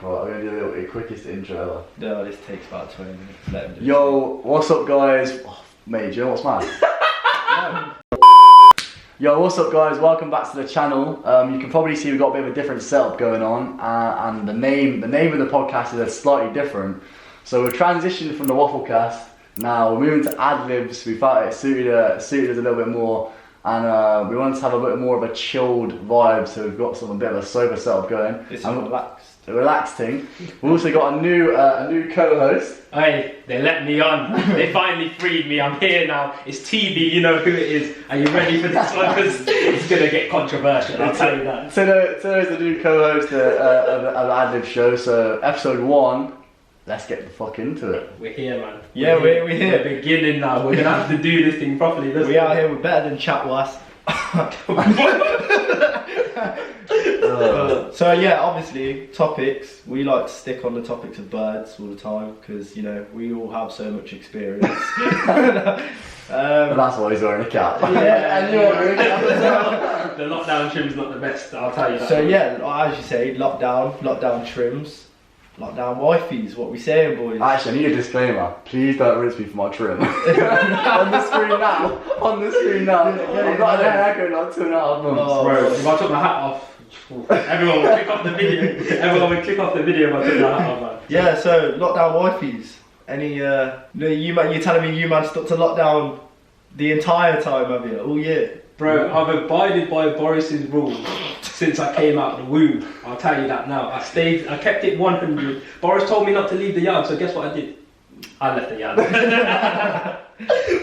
Right, we're gonna do the quickest intro ever. No, this takes about 20 minutes. Let him do Yo, what's up, guys? Oh, mate, do you know what's mad? Yo, what's up, guys? Welcome back to the channel. You can probably see we've got a bit of a different setup going on, and the name of the podcast is slightly different. So we've transitioned from the Wafflecast. Now we're moving to Adlibs. We thought it suited us a little bit more, and we wanted to have a bit more of a chilled vibe. So we've got a bit of a sober setup going. It's relaxed. A relaxed thing. We've also got a new co-host. Hey, they let me on. They finally freed me. I'm here now. It's TB, you know who it is. Are you ready for this one? Because it's going to get controversial, I'll tell you that. Tino's the new co-host of the Adlibs show, so EP.01, let's get the fuck into it. We're here, man. Yeah, we're here. We're beginning now. We're going to have to do this thing properly. We out here, we're better than chat was. So yeah, obviously topics. We like to stick on the topics of birds all the time because we all have so much experience. And that's why he's wearing a cap. Yeah, and you're wearing a cap as well. The lockdown trim's not the best, I'll tell you that. So yeah, as you say, lockdown trims, lockdown wifeys. What we saying, boys? Actually, I need a disclaimer. Please don't rinse me for my trim. On the screen now. I've got a haircut in like 2.5 months. Oh, bro, if I took my hat off, everyone would click off the video. Everyone would click off the video if I took my hat off, man. Yeah, so lockdown wifeys. Any you're telling me you man stuck to lockdown the entire time, have you? All year? Bro, I've abided by Boris's rules since I came out of the womb. I'll tell you that now. I kept it 100. Boris told me not to leave the yard, so guess what I did? I left the yard.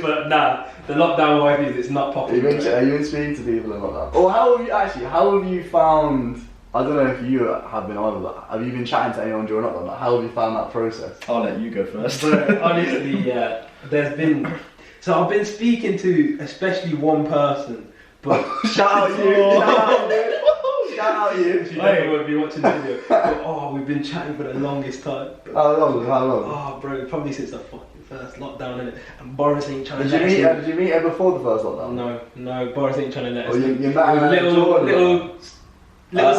But nah, the lockdown wifeys, it's not popular. Are you been speaking to people in lockdown? Or how have you found, I don't know if you have been either, but have you been chatting to anyone during lockdown? Like, how have you found that process? I'll let you go first. But honestly, yeah, there's been... So I've been speaking to especially one person, but... Shout out you! Shout out you! She never would be watching the video. But, we've been chatting for the longest time. How long? Oh bro, probably since the fucking first lockdown, innit? And Boris ain't trying to let Did you meet her before the first lockdown? No, Boris ain't trying to let us. You met her little swipe, little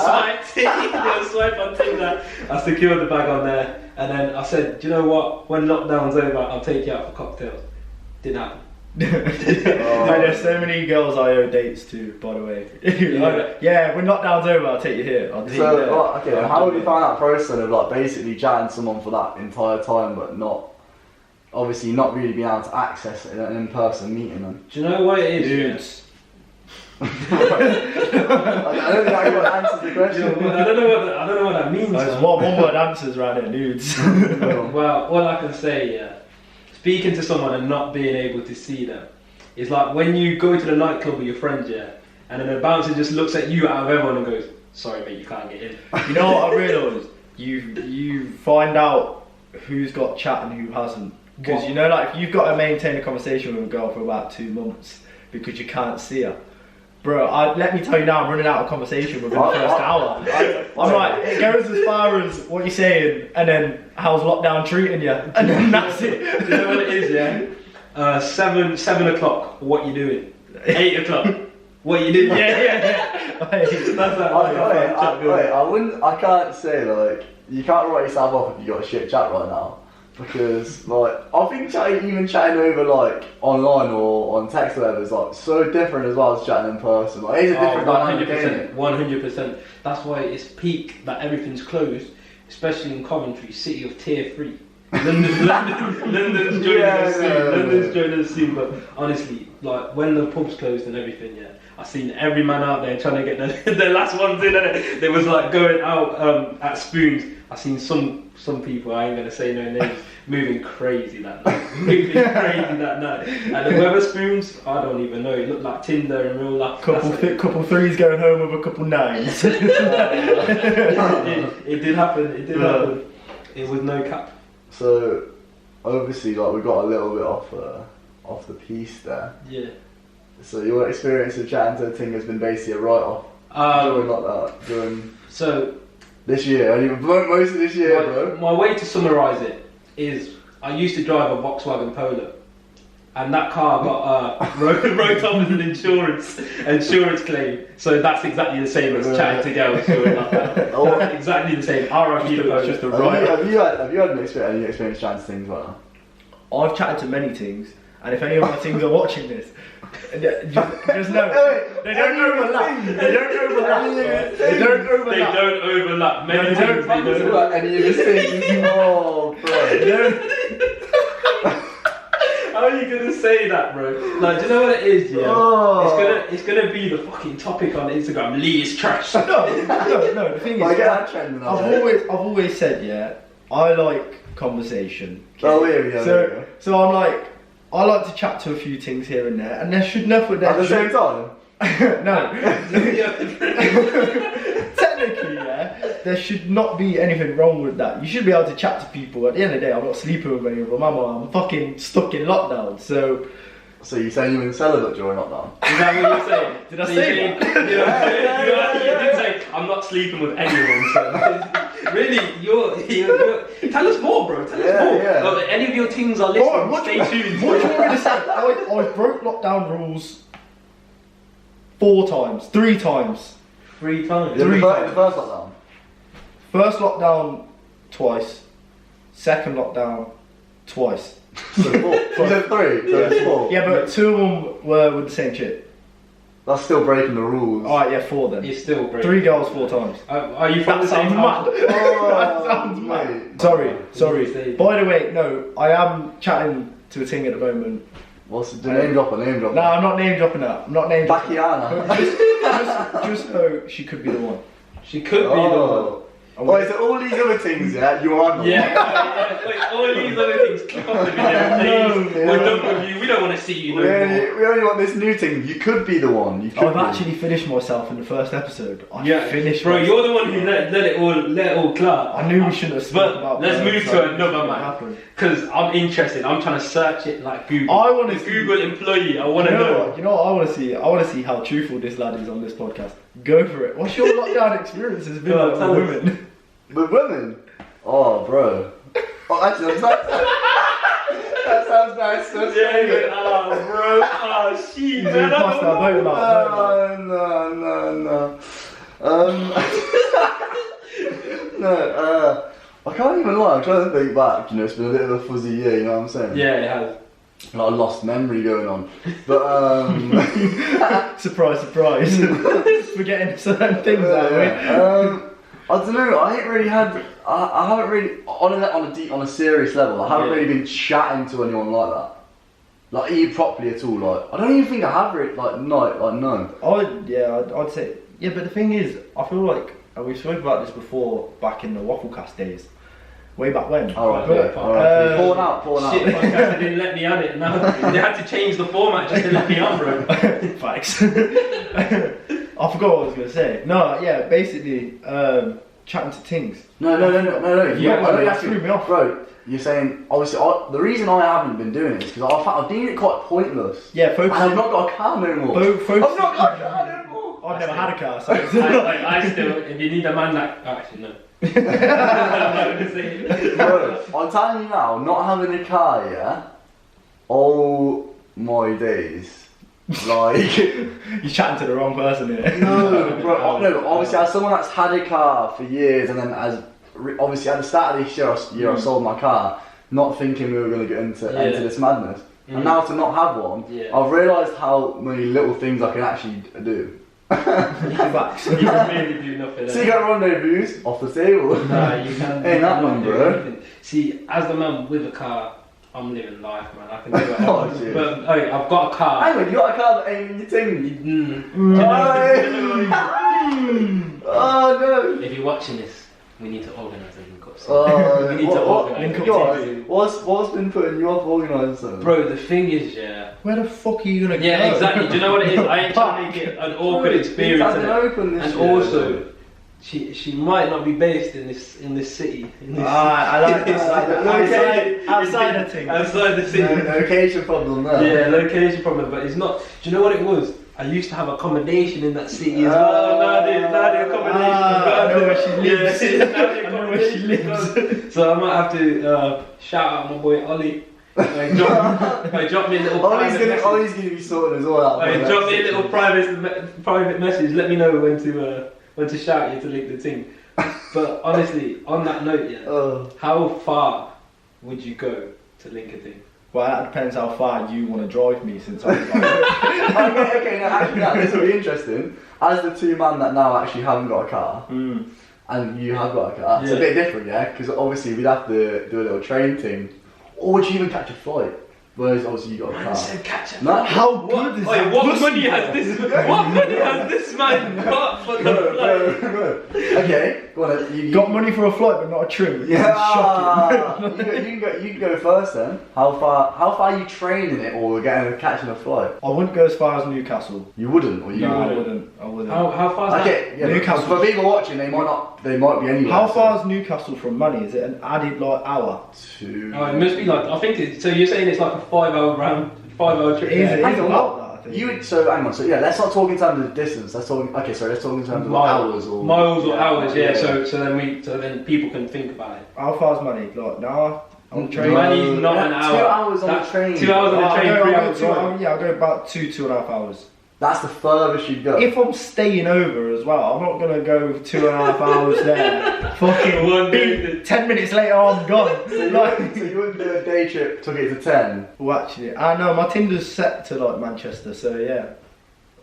swipe on Tinder. I secured the bag on there, and then I said, do you know what? When lockdown's over, I'll take you out for cocktails. Didn't happen. There's so many girls I owe dates to, by the way. Yeah, when lockdown's over, I'll take you here. I'll take you there. Okay, how have you found that process of basically chatting to someone for that entire time, but obviously not really being able to access an in-person meeting? Then? Do you know what it is? Dudes. I don't think I can answer the question. I don't know what that means. There's one word answers around here, nudes. Well, all I can say, speaking to someone and not being able to see them, it's like when you go to the nightclub with your friends, and then the bouncer just looks at you out of everyone and goes, "Sorry, mate, you can't get in." You know what I realised? You find out who's got chat and who hasn't, because if you've got to maintain a conversation with a girl for about 2 months because you can't see her. Bro, let me tell you now, I'm running out of conversation within the first hour. I'm like, it goes as far as what you're saying, and then how's lockdown treating you, and then that's it. Do you know what it is, 7 o'clock, what you doing? 8 o'clock, what you doing? Yeah. I can't say, you can't write yourself off if you got a shit chat right now. Because I think chatting over online or on text or whatever is so different as well as chatting in person. It's a different dynamic. 100%. That's why it's peak that everything's closed, especially in Coventry, city of tier 3. London's joining us soon. London's joining us soon. But honestly, when the pubs closed and everything, I seen every man out there trying to get the last ones in. They was going out at spoons. I seen some people, I ain't gonna say no names, moving crazy that night. And the Weatherspoons, I don't even know. It looked like Tinder in real life. Couple threes going home with a couple nines. It did happen. It was no cap. So obviously, we got a little bit off the piece there. Yeah. So your experience of chatting to a thing has been basically a write-off. During this year, most of this year, bro. My way to summarise it is, I used to drive a Volkswagen Polo. and that car got wrote off as an insurance claim. So that's exactly the same as chatting to girls doing like that. Oh. Exactly the same. R.I.P. the It's just a right. Have you had any experience chatting to things like that? I've chatted to many things, and if any of my things are watching this, just know they don't overlap. They don't overlap. They don't overlap. They don't overlap. Many No, they things don't they About any of the things? Oh, bro. How are you gonna say that, bro? Like, do you know what it is? Yeah, Oh. it's gonna be the fucking topic on Instagram. Lee is trash. No. The thing I is, get that trend. I've always said, yeah, I like conversation. Okay? Oh, here we go. So I'm like, I like to chat to a few things here and there, and there should never. At the same time? No. Technically, yeah, there should not be anything wrong with that. You should be able to chat to people. At the end of the day, I'm not sleeping with any of them. I'm fucking stuck in lockdown. So you're saying you've been celibate during lockdown? Is that what you're saying? Did I say that? You did say, I'm not sleeping with anyone. So. Really, you're tell us more, bro. Tell us more. Yeah. Well, any of your teams are listening. Stay tuned. What do you want me to say? I broke lockdown rules 3 times. 3 times. In the first lockdown? First lockdown twice. Second lockdown twice. So 4. You said 3, so it's 4. Yeah, but 2 of them were with the same chick. That's still breaking the rules. Alright, yeah, 4 then. It's still great. 3 girls, 4 times. Are you from the same mad. house? That sounds mad. Sorry. By the way, no, I am chatting to a ting at the moment. What's the name drop? No, I'm not name dropping that. I'm not name dropping. Bakiana. Just know she could be the one. She could be the one. Oh, is it all these other things, yeah? You are the one. Like, all these other things kick off the video, please. We're done with you. We don't want to see you no more. We only want this new thing. You could be the one. You could I've be. actually finished myself in the first episode. Finished. Bro, myself. you're the one who let it all clear. I knew we shouldn't have spoken about. But let's move to another man. Happened. Because I'm interested. I'm trying to search it like Google. I want to the Google employee. I want to know. You know what I want to see? I want to see how truthful this lad is on this podcast. Go for it. What's your lockdown experiences been like with women? With women? Oh, bro. Oh, actually, that sounds nice. Oh, bro. Oh, shit. Man, No, I can't even lie. I'm trying to think back. You know, it's been a bit of a fuzzy year. You know what I'm saying? Yeah, it has. Like a lost memory going on. But surprise. Forgetting certain things, aren't we? I don't know. I ain't really had. I haven't really on a serious level. I haven't really been chatting to anyone like that. Like even properly at all. Like I don't even think I have really. No. I'd say but the thing is, I feel like, and we've spoken about this before back in the Wafflecast days, way back when. Alright. Pouring out. Shit, podcast, they didn't let me on it. Now they had to change the format just to let me on, bro. Facts. I forgot what I was going to say. No, yeah, basically, chatting to things. No. You threw me off. Bro, you're saying, obviously, the reason I haven't been doing it is because I've deemed it quite pointless. Yeah, focus. And I've not got a car no more. Focus. I've not got a car no more. I've never had a car, so. I still, if you need a man like. Actually, no. Bro, I'm telling you now, not having a car, yeah? Oh my days. Like you're chatting to the wrong person here. No, bro. No, obviously, as someone that's had a car for years, and then obviously at the start of this year, I sold my car, not thinking we were going to get into this madness. And now to not have one, I've realised how many little things I can actually do. You can really do nothing. Secret rendezvous off the table. Nah, you can. Ain't that one, bro? Anything. See, as the man with a car, I'm living life, man. I can do it. Oh, but okay, I've got a car. Hang on, you got a car that ain't in your thing. Oh no! If you're watching this, we need to organise a link up. We need to organise. What's been putting you off organising? Bro, the thing is, where the fuck are you gonna go? Yeah, exactly. Do you know what it is? I ain't trying to make it an awkward experience. And also, she might not be based in this city. I like that. Outside the thing. Outside the city. No, location problem there. Yeah, location problem, but it's not. Do you know what it was? I used to have accommodation in that city as well. Now the accommodation. I know where she lives. I know where she lives. So I might have to shout out my boy Ollie. Drop me a little private message. Ollie's gonna be sorting us all out. Drop me a little private message. Let me know when to shout you to link the team. But honestly, on that note, how far would you go to link a thing? Well, that depends how far you want to drive me, since I'm okay, now actually, this will be interesting. As the two man that now actually haven't got a car, and you have got a car, it's a bit different, yeah? Because obviously we'd have to do a little train thing, or would you even catch a flight? Whereas obviously you got a car. Said catch a flight. How good is that? What money has this? What money has this man got for the flight? No. Okay, go on. You got money for a flight, but not a trim. Yeah, Shocking. you can go first then. How far are you training it, or catching a flight? I wouldn't go as far as Newcastle. You wouldn't, or you No, I wouldn't. How far is Okay, yeah, Newcastle. for people watching, they might be anywhere. How far is Newcastle from money? Is it an added hour? Two. Oh, it must be like, I think it's, so you're saying it's like a 5-hour trip? Is it? Hang It's on, about that, I think. hang on. So yeah, let's not talk in terms of distance. Let's talk in terms of hours or miles or hours. Yeah. So then people can think about it. How far is money? Like an hour on the train? Money's not an hour. 2 hours on the train. 2 hours on the train. 3 hours. I'll go about 2.5 hours. That's the furthest you go. If I'm staying over as well, I'm not gonna go 2.5 hours there. Fucking One day. 10 minutes later, I'm gone. So you wouldn't do a day trip, took it to 10. Well, actually, I know my Tinder's set to like Manchester, so yeah,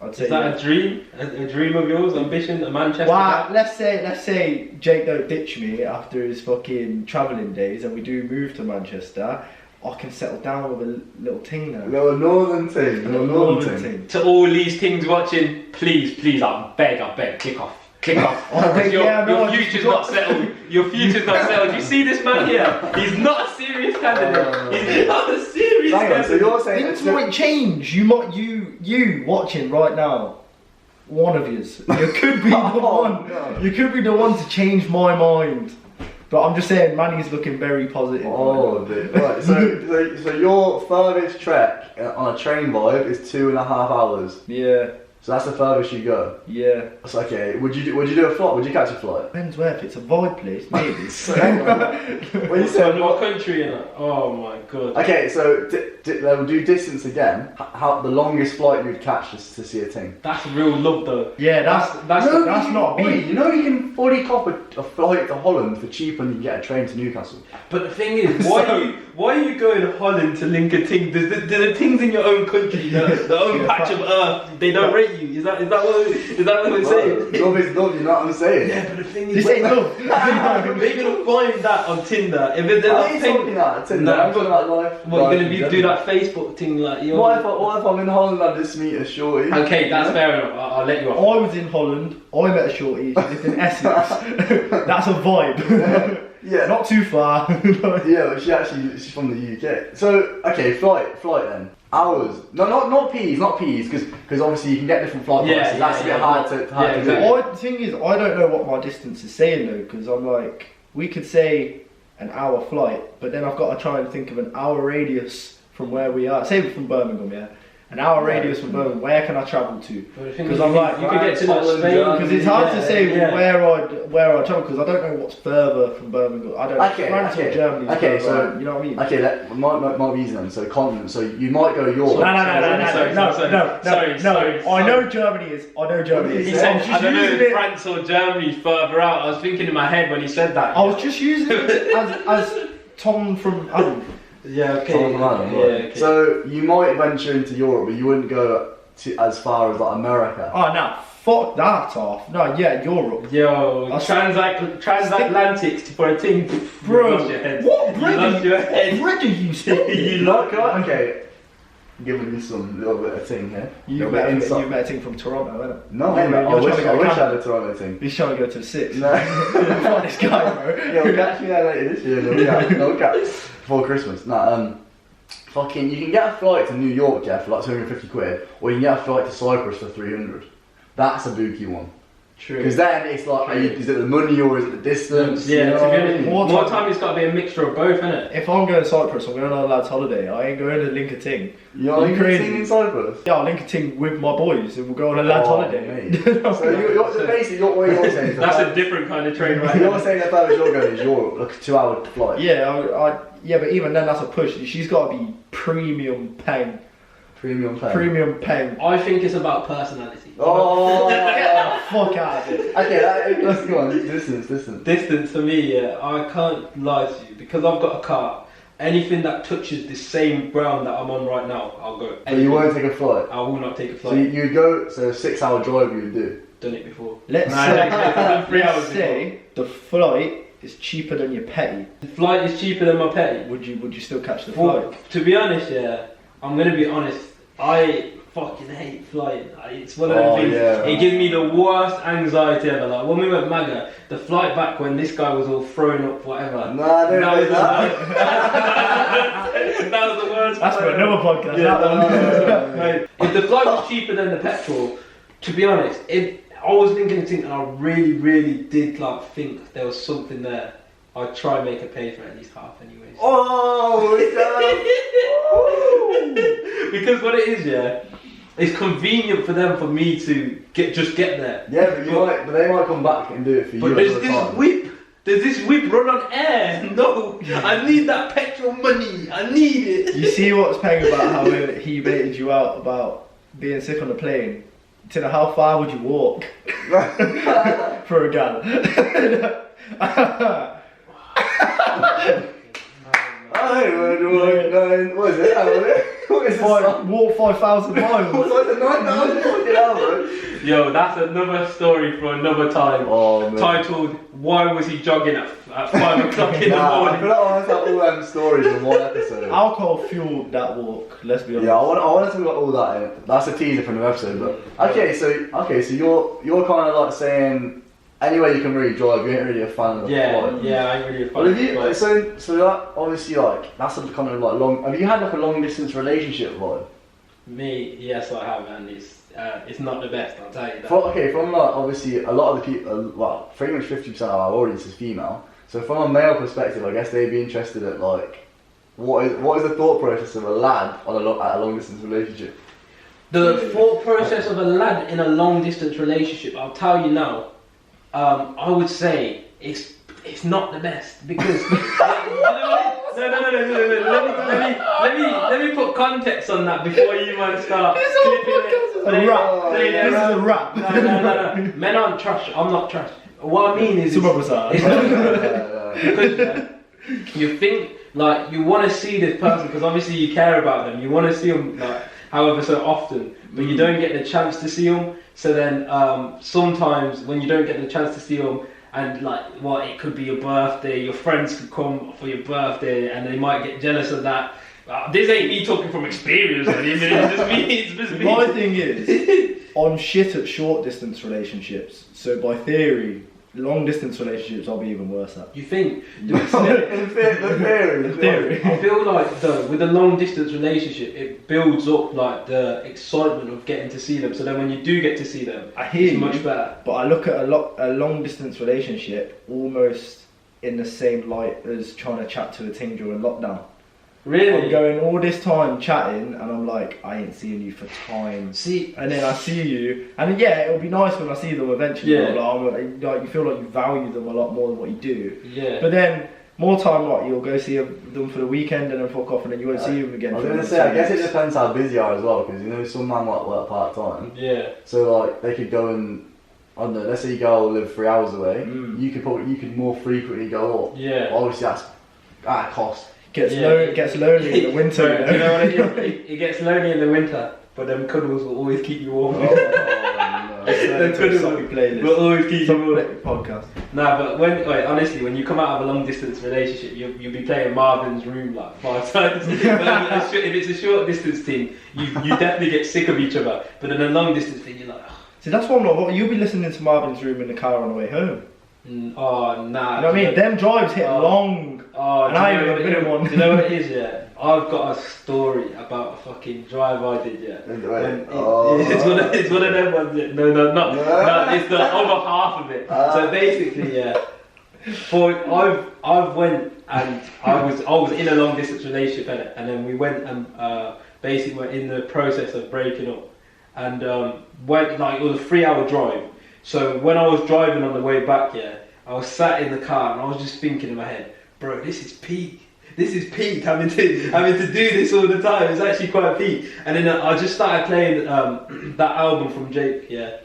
I'd say. Is that a dream? A dream of yours? Ambition? A Manchester? Well, let's say Jake don't ditch me after his fucking travelling days, and we do move to Manchester. I can settle down with a little ting now. Little northern team. To all these things watching, please, I beg, click off. Your future's not settled. Your future's not settled. You see this man here? He's not a serious candidate. He's not a serious candidate. So you're saying things might change. You watching right now, one of yous. You could be the one. No. You could be the one to change my mind. But I'm just saying, Manny's looking very positive. Oh, right. So your furthest trek on a train vibe is 2.5 hours. Yeah. So that's the furthest you go. Yeah. That's okay. Would you do a flight? Would you catch a flight? Depends where. If it's a vibe place, maybe. When you say what country in it? Oh my god. Okay, so we'll do distance again. How the longest flight you'd catch to see a thing? That's real love though. Yeah, that's not big. You know you can fully cop a flight to Holland for cheaper than you can get a train to Newcastle. But the thing is, why are you going to Holland to link a thing? Do the things in your own country, the own patch of earth, they don't rate you? Is that what we're saying? Love is love, you know what I'm saying? Yeah, but the thing You is, say love. they're gonna find that on Tinder. If they're What not are you paying, talking about? Tinder? No, I'm talking about life. what you're gonna do that Facebook thing like you. What if I'm in Holland and I just meet a shorty? Okay, that's fair enough. I'll let you I off. was in Holland. I met a shorty. She lived in Essex. That's a vibe. Yeah. Not too far. Yeah, but she's from the UK. So, okay, flight then. Hours. No, not P's, because obviously you can get different flight prices. Yeah, That's a bit hard to do. exactly. The thing is, I don't know what my distance is saying though, because I'm like, we could say an hour flight, but then I've got to try and think of an hour radius from where we are. Say we're from Birmingham, yeah? An hour radius from Birmingham, where can I travel to? Because I'm like, you could get to like Spain. because it's hard to say where I travel, because I don't know what's further from Birmingham. I don't know. France or Germany. Okay, so you know what I mean? Okay, that might be easy then. So continent. So you might go Europe. No. Sorry. I know Germany is. He said, I don't know if France or Germany's further out. I was thinking in my head when he said that. I was just using it as Tom from Adam. Yeah, okay. Okay. So you might venture into Europe, but you wouldn't go as far as like America. Oh no, fuck that off. No, yeah, Europe. Yo, transatlantic for a team. Bro, what bread are you speaking? You like that? Okay. Giving you some little bit of thing here. You met a thing from Toronto, innit? No, I wish I had a Toronto thing. He's trying to go to the 6. No. Fuck this guy, bro. Yeah, we'll catch me there later this year. No cap. Before Christmas. Fucking, you can get a flight to New York, yeah, for like 250 quid, or you can get a flight to Cyprus for 300. That's a bookie one. True. Because then it's like, is it the money or is it the distance? Yeah, you know to be what I honest, mean? more time it's got to be a mixture of both, isn't it? If I'm going to Cyprus, I'm going on a lad's holiday. I ain't going to Lincoln. You're in Cyprus? Yeah, I'll Lincoln with my boys and we'll go on a lad's holiday. So basically, what you're saying is that's a different kind of train ride. You're saying the furthest you're going is Europe, like a 2-hour flight. Yeah, yeah, but even then that's a push. She's got to be premium paying. Premium pay. Premium paying. I think it's about personality. Oh, Get the fuck out of it. Okay, let's go on. Distance. Distance for me, yeah, I can't lie to you because I've got a car. Anything that touches the same ground that I'm on right now, I'll go. So you won't take a flight? I will not take a flight. So you'd go, so a 6-hour drive you'd do? Done it before. Let's say the flight is cheaper than your petty. The flight is cheaper than my petty. Would you still catch the Well, flight? to be honest, yeah, I'm gonna be honest. I fucking hate flying. It's one of them things. Yeah. It gives me the worst anxiety ever. Like when we went Maga, the flight back when this guy was all throwing up whatever. Nah, don't do that. That was the worst. That's for flight another ever. podcast. Yeah, that one. Mate, if the flight was cheaper than the petrol, to be honest, if I was thinking and I really did like think there was something there, I'd try and make her pay for at least half anyways. Oh, Because what it is, yeah, it's convenient for them for me to just get there. Yeah, but they might come back and do it for you. But there's this whip. Does this whip run on air? No, I need that petrol money. I need it. You see what's paying about how he baited you out about being sick on the plane? Tina, how far would you walk for a gal? What is it? What is it? Walk 5,000 miles. What's it? 9,000 fucking hours. Yo, that's another story for another time. Oh, man. Titled, Why Was He Jogging at 5 o'clock in the I morning? feel like I want to have all them stories in one episode. Alcohol fueled that walk, let's be honest. Yeah, I want to talk about all that in. That's a teaser for another episode. But okay, so you're kind of like saying anyway you can really drive. You ain't really a fan of the flight. Yeah, I ain't really a fan But of have you, flight. so that obviously like that's a kind of like long. Have you had like a long distance relationship, like? Me, yes, I have, and it's not the best. I'll tell you that. From like obviously a lot of the people, well, pretty much 50% of our audience is female. So from a male perspective, I guess they'd be interested at like what is the thought process of a lad on at a long distance relationship? The thought process of a lad in a long distance relationship, I'll tell you now. I would say it's not the best because Let me put context on that before you might start clipping it. This is a rap. No. Men aren't trash. I'm not trash. What I mean is, Some of us are. because you think like you want to see this person because obviously you care about them. You want to see them like however so often, but you don't get the chance to see them. So then sometimes when you don't get the chance to see them, and like it could be your birthday, your friends could come for your birthday, and they might get jealous of that. This ain't me talking from experience, it's just me. My thing is, I'm shit at short distance relationships, so by theory, long distance relationships I'll be even worse at. You think? In theory. I feel like though with a long distance relationship, it builds up like the excitement of getting to see them. So then when you do get to see them, it's much better. But I look at a long distance relationship almost in the same light as trying to chat to a ting during lockdown. Really? I'm going all this time chatting and I'm like, I ain't seeing you for time. See, and then I see you, and yeah, it'll be nice when I see them eventually. Yeah. Like you feel like you value them a lot more than what you do. Yeah. But then more time, you'll go see them for the weekend and then fuck off, and then you won't see them again. I was going to say, I guess it depends how busy you are as well, because some man might work part time. Yeah. So like they could go and I don't know. Let's say you go live 3 hours away. You could more frequently go up. Yeah. Obviously that's at a cost. Gets lonely in the winter. You know what it is? It gets lonely in the winter, but them cuddles will always keep you warm. Them cuddles will always keep you warm. Podcast. Nah, but honestly, when you come out of a long distance relationship, you'll be playing Marvin's Room like 5 times. If it's a short distance thing, you definitely get sick of each other. But in a long distance thing, you're like, See, that's what I'm like. You'll be listening to Marvin's Room in the car on the way home. Oh, nah. You know what I mean? Them drives hit long. Oh, and I ain't been in one. Do you know what it is, yeah? I've got a story about a fucking drive I did, yeah. It's one of them ones, yeah. No, it's the other half of it. So basically, yeah, I've went and I was in a long distance relationship, and then we went and basically were in the process of breaking up, and went like it was a 3-hour drive. So when I was driving on the way back, yeah, I was sat in the car and I was just thinking in my head, bro, this is peak. This is peak, having to do this all the time. It's actually quite peak. And then I just started playing that album from Drake, yeah.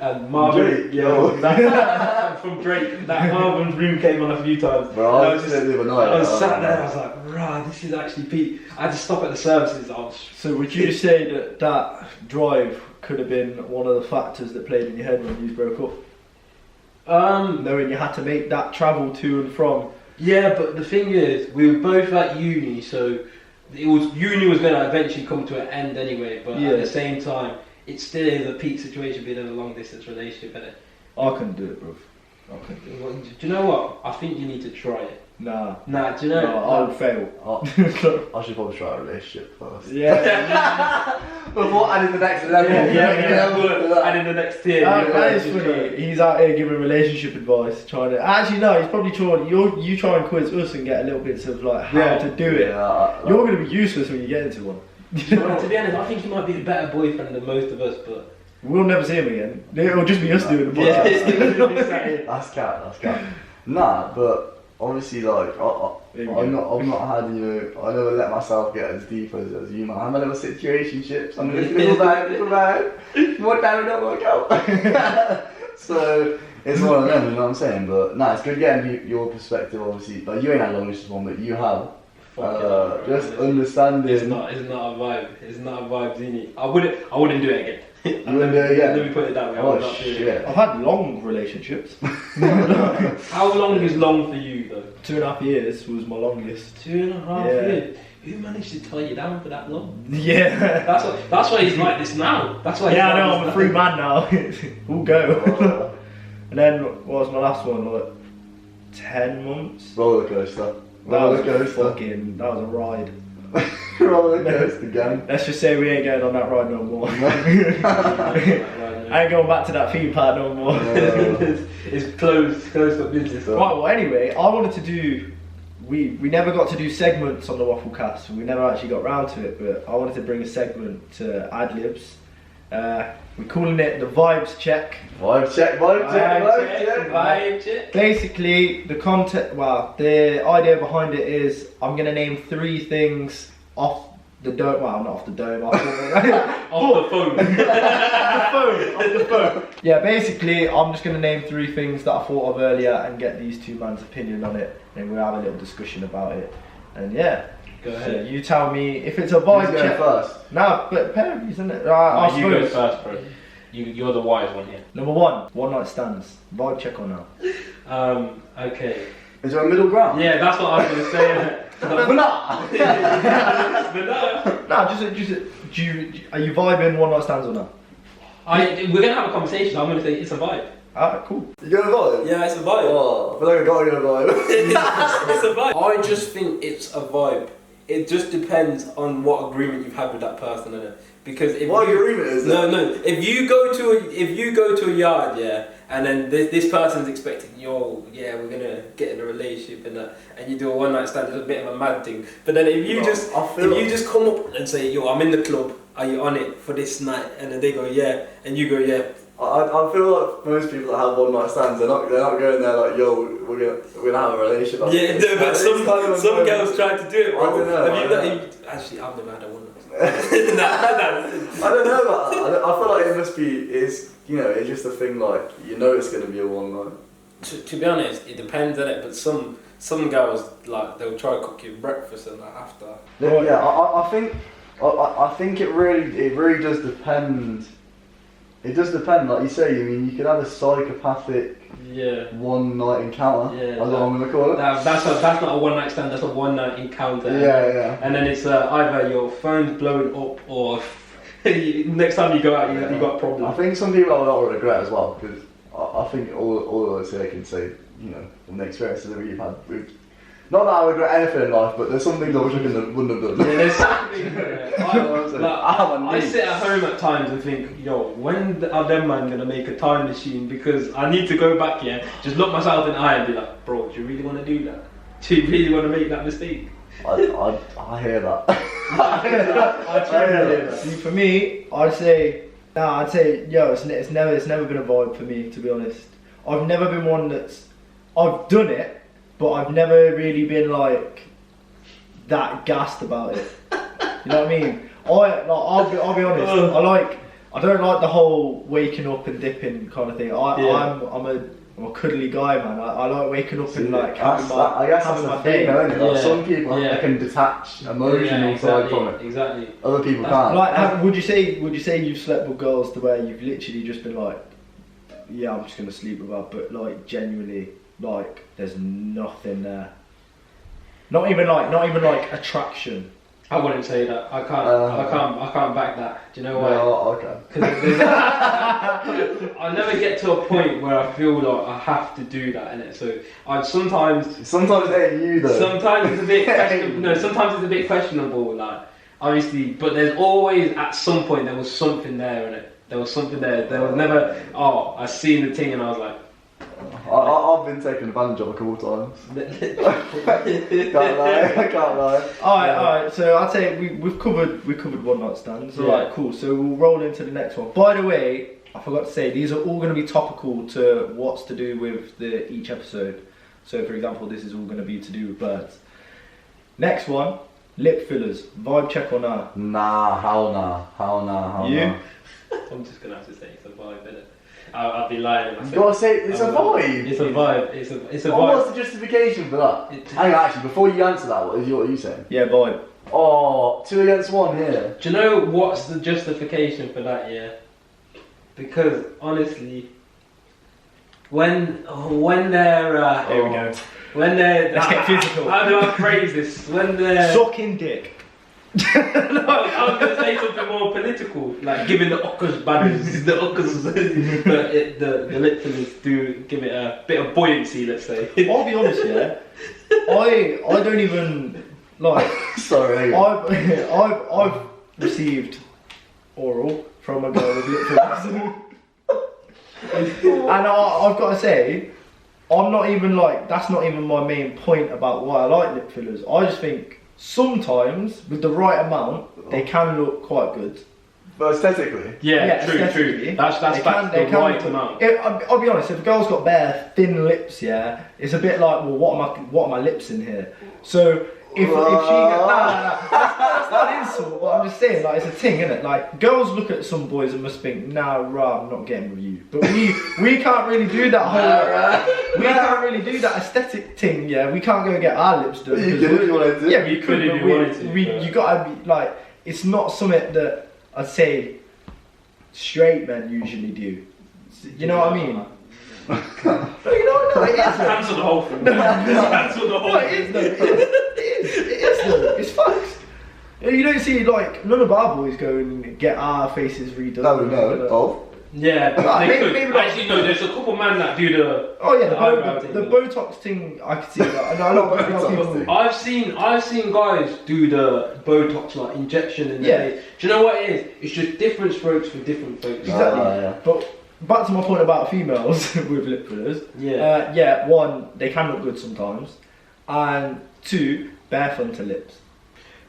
And Marvin, yeah, from Drake. That Marvin's Room came on a few times. Bro, I was sat there, I was like, rah, this is actually peak. I had to stop at the services. So would you say that drive could have been one of the factors that played in your head when you broke up? Knowing you had to make that travel to and from. Yeah, but the thing is, we were both at uni, so uni was going to eventually come to an end anyway. But at the same time, it still is a peak situation being in a long distance relationship, isn't it? I couldn't do it, bro. I couldn't do it. Well, do you know what? I think you need to try it. Nah, do you know? No, I would fail. I should probably try a relationship first. Yeah. Before adding the next level. Adding the next tier. That is funny. He's out here giving relationship advice, trying to. Actually, no, he's probably trying. You try and quiz us and get a little bits of like how to do it. You're going to be useless when you get into one. Well, to be honest, I think he might be a better boyfriend than most of us, but we'll never see him again. It'll just be us doing the podcast. That's cat. Nah, but. Obviously, like I've not had, you know, I never let myself get as deep as you, man. I'm a little situationships. I'm a little bad. More time it don't work out. So it's one of them, you know what I'm saying? But nah, it's good getting your perspective. Obviously, like you ain't had long distance one, but you have. Just understanding. It's not a vibe. It's not a vibe, Zini. I wouldn't do it again. You wouldn't do it again? Let me put it that way. Oh shit! I've had long relationships. How long is long for you though? 2.5 years was my longest. 2.5 years. Who managed to tie you down for that long? Yeah. That's why he's like this now. That's why. Yeah, I know. I'm a free man now. We'll go. And then what was my last one? Like 10 months. Roller coaster. That was a ride. Roller coaster gang. Let's just say we ain't going on that ride no more. I ain't going back to that theme park no more. It's closed for business. Right, well anyway, I wanted to do, we never got to do segments on the Wafflecast, we never actually got round to it, but I wanted to bring a segment to Adlibs. We're calling it the Vibes Check. Vibe check. Basically, the idea behind it is I'm going to name 3 things off the dome. Well, not off the dome. Off the phone. Off the phone. Yeah, basically, I'm just going to name 3 things that I thought of earlier and get these 2 man's opinion on it. And we'll have a little discussion about it. And yeah. Go ahead. So you tell me if it's a vibe check. First? No, but pair of you, isn't it? You go first, bro. You're the wise one here. Number 1, one night stands. Vibe check or no? Okay. Is there a middle ground? Yeah, that's what I was going to say. But nah. No, just are you vibing one night stands or no? We're going to have a conversation. I'm going to say it's a vibe. Alright, cool. You got a vibe? Yeah, it's a vibe. Oh, I feel like I got a vibe. It's a vibe. I just think it's a vibe. It just depends on what agreement you've had with that person, innit? Because if what agreement is it? No. If you go to a yard, yeah, and then this person's expecting, we're gonna get in a relationship and that, and you do a one night stand, it's a bit of a mad thing. But then if you just come up and say, yo, I'm in the club, are you on it for this night? And then they go, yeah, and you go, yeah. I feel like most people that have one night stands, they're not going there like, yo, we're gonna have a relationship. Yeah, no, but some girls try to do it. I don't know. Actually, I've never had a one night stand. I don't know about that. I feel like it must be. It's just a thing. Like it's gonna be a one night. To be honest, it depends on it. But some girls like they'll try to cook you breakfast and that after. Yeah, I think it really does depend. It does depend, like you say. I mean, you could have a psychopathic one night encounter. Yeah, that's what I'm gonna call it. That's not a one night stand. That's a one night encounter. Yeah. And then it's either your phone's blowing up or next time you go out, you got a problem. I think some people have a lot of regret as well because I think all I can say, you know, from the experiences that we've had with. Not that I regret anything in life, but there's some things I wish I wouldn't have done. Yeah, there's something. I sit at home at times and think, yo, when are them man gonna make a time machine? Because I need to go back here, just look myself in the eye and be like, bro, do you really want to do that? Do you really want to make that mistake? I hear that. I hear that. See, for me, I'd say, yo, it's never been a vibe for me, to be honest. I've never been one I've done it, but I've never really been like that gassed about it. You know what I mean? I'll be honest. I don't like the whole waking up and dipping kind of thing. I'm a cuddly guy, man. I like waking up and like having my day. Like, some people they can detach emotional side from it. Exactly. Other people can't. Like, would you say you've slept with girls the way you've literally just been like, yeah, I'm just gonna sleep with her, but like genuinely, like there's nothing there. Not even like attraction. I wouldn't say that. I can't back that. Do you know why? No, okay. Because I never get to a point where I feel like I have to do that, innit? So I sometimes it ain't you though. Sometimes it's a bit questionable. No, sometimes it's a bit questionable. Like obviously, but there's always at some point there was something there, innit? There was something there. There was never. Oh, I seen the thing and I was like. I've been taken advantage of a couple times. I can't lie. Alright. So I'd say we've covered one night stands. Alright, cool. So we'll roll into the next one. By the way, I forgot to say these are all going to be topical to what's to do with each episode. So for example, this is all going to be to do with birds. Next one, lip fillers. Vibe check or nah? Nah, hell nah. You? I'm just gonna have to say it's a vibe, innit? I'll be lying to myself. You gotta say it's a vibe. It's a vibe. It's a vibe. What's the justification for that? Hang on, actually, before you answer that, what are you saying? Yeah, vibe. Oh, 2 against 1 here. Do you know what's the justification for that? Yeah, because honestly, when they're Here we go. When they're Let's get physical. How do I phrase this? When they're sucking dick. I was going to say something more political, like giving the ockers banners, the ockers, but the lip fillers do give it a bit of buoyancy, let's say. I'll be honest, yeah. I don't even like. Sorry. I've received oral from a girl with lip fillers, and I've got to say, I'm not even like that's not even my main point about why I like lip fillers. I just think. Sometimes, with the right amount, they can look quite good. But aesthetically? Yeah, true. That's the right amount. I'll be honest, if a girl's got bare thin lips, yeah, it's a bit like, well, what are my lips in here? So, if she that's not an insult, but I'm just saying, like, it's a thing, isn't it? Like, girls look at some boys and must think, nah, I'm not getting with you. But we can't really do that whole, we can't really do that aesthetic thing, yeah. We can't go and get our lips done. You could if you wanted to. Yeah, we could if you wanted to. You gotta be, like, it's not something that I'd say straight men usually do. You know what I mean? No, it is. Cancel the whole thing. Cancel the whole thing. It is though. It's facts. You don't see like none of our boys go and get our faces redone. No. Yeah, but they could. Maybe actually, no. There's a couple man that do the. Oh yeah, the Botox thing. I could see that. I know people. I've seen guys do the Botox like injection in the face. Do you know what it is? It's just different strokes for different folks. Exactly. But back to my point about females with lip fillers. Yeah. One, they can look good sometimes, and two, bare frontal lips.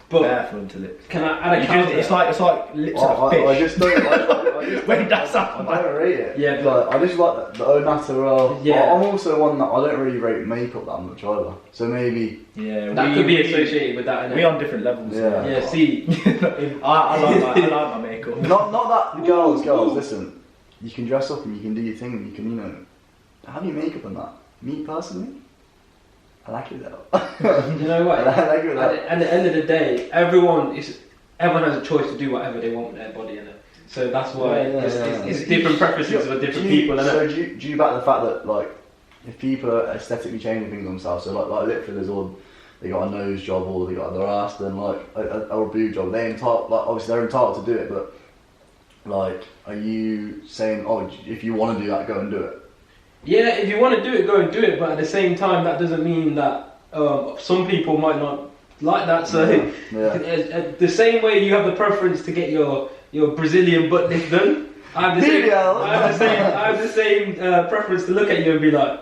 But bare frontal lips. Can I add a counter? It's like lips of a fish. I just don't. Wait, that's I don't rate it. Yeah, but I just like the au naturel. Yeah. I'm also one that I don't really rate makeup that much either. So maybe. Yeah. That could be associated with that. We're on different levels. Yeah. See, I like my makeup. Not that girls. Listen, you can dress up and you can do your thing and you can have your makeup and that. Me personally. I like it though. You know what? I like it though. At the end of the day, everyone has a choice to do whatever they want with their body, innit? So that's why it's different preferences for different people. So do you back the fact that like if people are aesthetically changing things on themselves, so like lip fillers or they got a nose job or they got their ass done like or a boob job, they're entitled to do it, but like are you saying if you want to do that, go and do it? Yeah, if you want to do it, go and do it. But at the same time, that doesn't mean that some people might not like that. So the same way you have the preference to get your Brazilian butt lift done, I have the same preference to look at you and be like,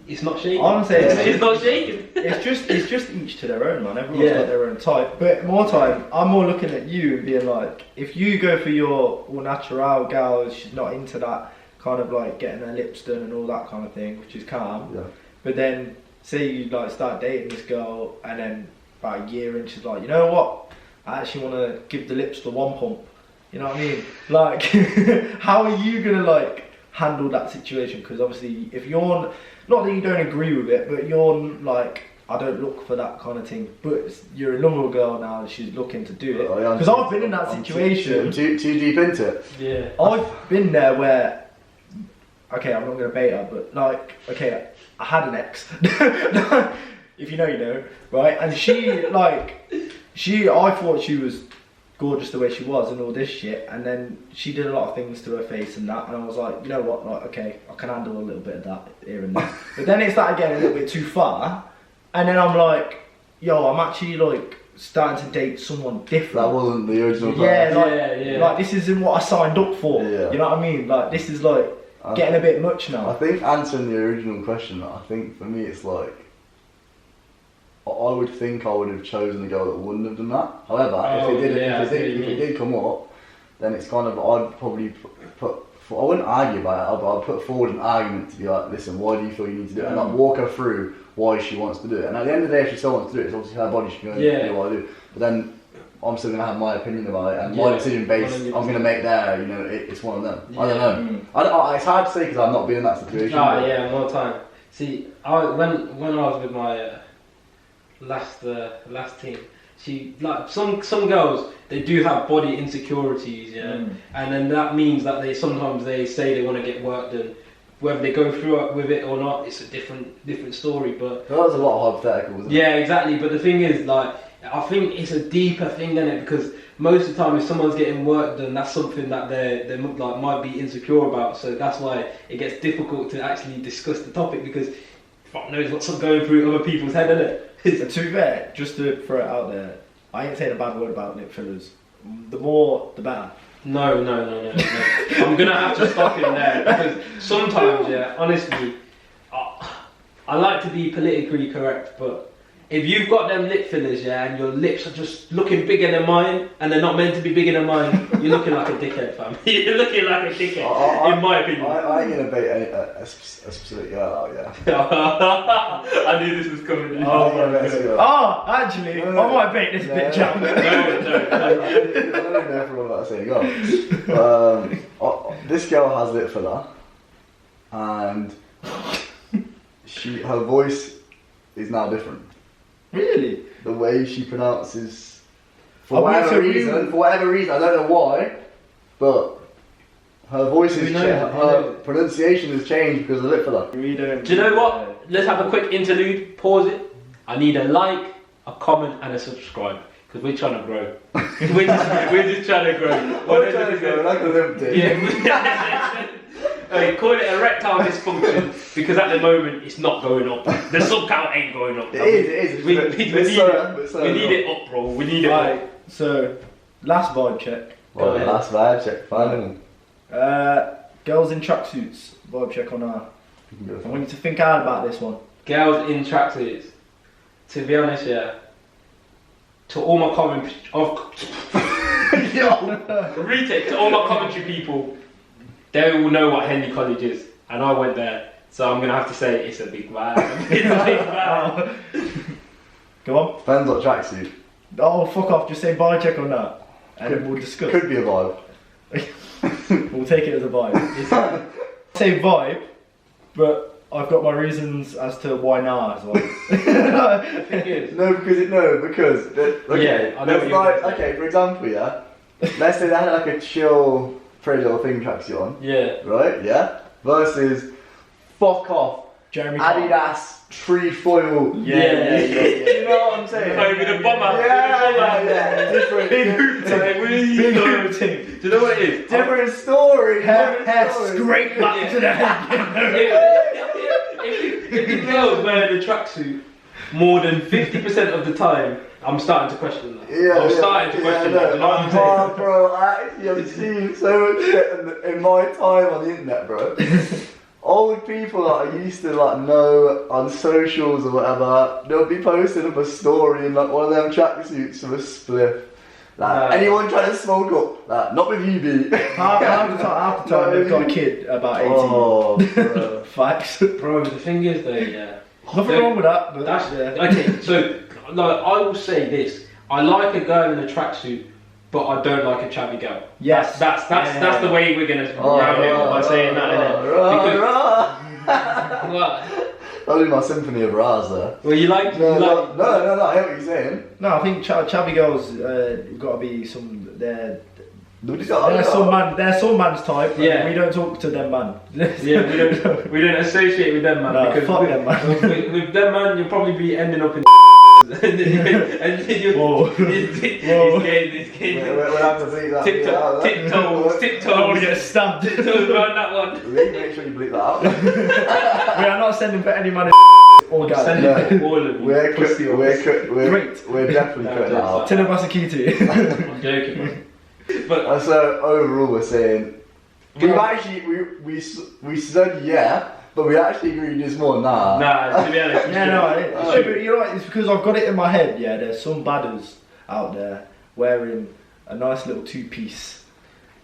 it's not shaking. I'm saying it's not shaking. It's just each to their own, man. Everyone's got their own type. But more time, I'm more looking at you and being like, if you go for your all natural gal, she's not into that kind of like getting her lips done and all that kind of thing, which is calm. Yeah. But then say you like start dating this girl, and then about a year in, she's like, you know what? I actually want to give the lips the one pump. You know what I mean? Like, how are you gonna like handle that situation? Because obviously, if you're not that you don't agree with it, but you're like, I don't look for that kind of thing. But you're a normal girl now, she's looking to do it. Because I've been in that situation. Too deep into it. Yeah. I've been there where, okay, I'm not going to bait her, but like, okay, I had an ex. If you know, you know, right? And she, like, I thought she was gorgeous the way she was and all this shit, and then she did a lot of things to her face and that, and I was like, you know what, like, okay, I can handle a little bit of that here and there. But then it started getting a little bit too far, and then I'm like, yo, I'm actually like starting to date someone different. That wasn't the original plan. Like this isn't what I signed up for. You know what I mean? Like, this is like getting a bit much now. I think answering the original question, I think for me it's like, I would think I would have chosen a girl that wouldn't have done that. However, if it did come up, then it's kind of, I'd probably I wouldn't argue about it, but I'd put forward an argument to be like, listen, why do you feel you need to do it? And I'd walk her through why she wants to do it. And at the end of the day, if she still wants to do it, it's obviously her body, she can go and do what I do. But then I'm still going to have my opinion about it, and my decision based, 100%. I'm going to make there, you know, it's one of them. I don't know. It's hard to say because I've not been in that situation. More time. See, when I was with my last team, she, like, some girls, they do have body insecurities, and then that means that sometimes they say they want to get work done. Whether they go through it with it or not, it's a different story. But that was a lot of hypotheticals, isn't it? Yeah, exactly. But the thing is, like, I think it's a deeper thing than it, because most of the time, if someone's getting work done, that's something that they like might be insecure about. So that's why it gets difficult to actually discuss the topic, because fuck knows what's going through other people's head, isn't it? To be fair, just to throw it out there, I ain't saying a bad word about lip fillers. The more, the better. No. I'm gonna have to stop in there, because sometimes, honestly, I like to be politically correct, but if you've got them lip fillers, and your lips are just looking bigger than mine, and they're not meant to be bigger than mine, you're looking like a dickhead, fam. You're looking like a dickhead, in my opinion. I ain't gonna bait a specific girl out, I knew this was coming. Actually, I might bait this bitch out. No. I don't know everyone about to say go. This girl has lip filler, and her voice is now different. Really? The way she pronounces, for whatever reason, I don't know why, but her voice is her pronunciation has changed because of lip filler. Do you know what? Let's have a quick interlude. Pause it. I need a like, a comment, and a subscribe, because we're trying to grow. we're just trying to grow. We're trying to grow like a limp dick. Yeah. Call it erectile dysfunction, because at the moment it's not going up. The sub count ain't going up. It is. We need it up, bro. We need it up. So, last vibe check. Last vibe check. Finally. Girls in tracksuits. Vibe check on her. I want you to think hard about this one. Girls in tracksuits. To be honest, to all my retake, to all my commentary people, they will know what Henley College is, and I went there, so I'm gonna have to say it's a big vibe. It's a big vibe. Go on. Depends what tracksuit. Oh, fuck off! Just say vibe check on that, and then we'll discuss. Could be a vibe. We'll take it as a vibe. Say vibe, but I've got my reasons as to why now as well. Because I know like, okay, for example, let's say they had like a chill, pretty little thing tracksuit on. Right? Versus fuck off, Jeremy Adidas trefoil. Yeah. You know what I'm saying? With a bomber. Yeah. yeah. Different. Big hoop ting. Big hoop ting. Do you know what it is? Different story. Hair scrape back to the head. If the girl's wearing a tracksuit more than 50% of the time, I'm starting to question that. I'm starting to question that. You know what I'm saying? Oh, bro, I actually have seen so much shit in my time on the internet, bro. Old people that I used to like know on socials or whatever, they'll be posting up a story in like one of them tracksuits with a spliff. Like, anyone trying to smoke up? Like, not with you, B. Half the time they've got a kid about 18. Oh, bro. Facts. Bro, the thing is though, yeah. Nothing wrong with that, but That's okay. So, like, I will say this: I like a girl in a tracksuit, but I don't like a chubby girl. Yes. That's the way we're gonna round it up by saying that, innit? Because what? I'll do my symphony of Raz there. Well, you like No, I hear what you're saying. No, I think chubby girls got to be some. They're some man's type. Yeah. We don't talk to them man. Yeah, we don't associate with them man, No, because fuck them man. with them man you'll probably be ending up in and then you're Whoa. It's getting We'll have to bleep that. tiptoes I don't want to get stabbed. tiptoes around that one. Make sure you bleep that out. We are not sending for any money or guys. Send it to all of you. We're Great. We're definitely cutting that out. Tino Masakiti. I'm joking, man. But And so overall, we're saying we've actually we said yeah, but we actually agreed this more nah. nah, to be honest, Yeah, no, but you know what? It's because I've got it in my head. Yeah, there's some badders out there wearing a nice little two-piece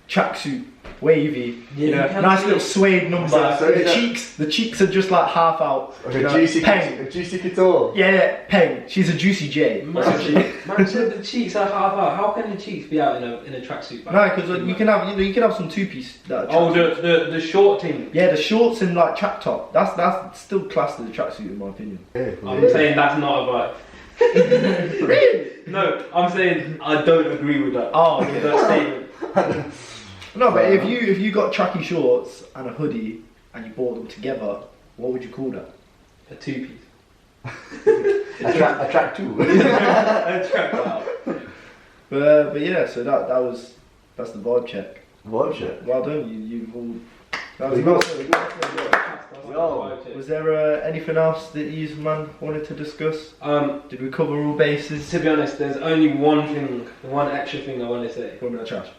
tracksuit, wavy. Yeah, You know, you can nice see little it. suede number. So The cheeks are just like half out. Like you a know, juicy, peng. a juicy couture. Yeah, peng. She's a juicy J. Man said the cheeks are half out. How can the cheeks be out in a tracksuit? No, because you can have some two-piece. Oh, the short thing. Yeah, the shorts and like track top. That's still classed as a tracksuit in my opinion. I'm saying that's not a vibe. Really? No, I'm saying I don't agree with that. Oh, With okay. that statement. No, but if you got tracky shorts and a hoodie and you bought them together, what would you call that? A two-piece. A track two. A track out. But yeah, so that's the vibe check. What shit? Well done, you've all. That We was got- nice. Yo. Was there anything else that you man wanted to discuss? Did we cover all bases? To be honest, there's only one extra thing I want to say. Women are trash.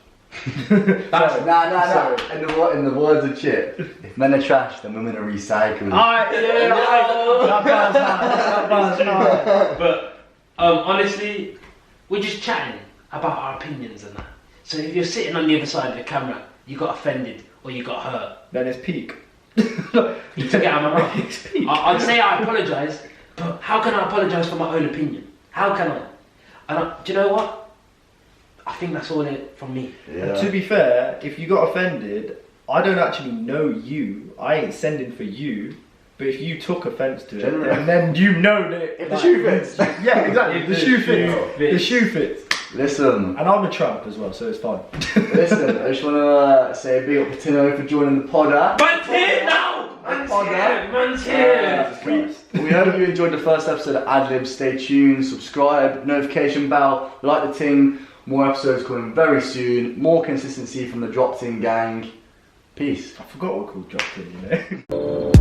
That's Nah. In the words of Chip, if men are trash, then women are recycled. That bars hard. But honestly, we're just chatting about our opinions and that. So if you're sitting on the other side of the camera, you got offended or you got hurt, Then it's peak. you took it out of my mouth. It's peak. I'd say I apologise, but how can I apologise for my own opinion? How can I? Do you know what? I think that's all it from me. And to be fair, if you got offended, I don't actually know you. I ain't sending for you. But if you took offence to it, Generally. then you know that If the shoe fits. Yeah, exactly. If The the shoe shoe fits. fits. The shoe fits. Listen, And I'm a tramp as well, so it's fine. listen. I just want to say a big up to Tino for joining the pod. Man's here now! Man's here! Christ. We hope you enjoyed the first episode of Adlibs. Stay tuned, subscribe, notification bell, like the ting. More episodes coming very soon. More consistency from the Drop Ting gang. Peace. I forgot what called dropped in, you know.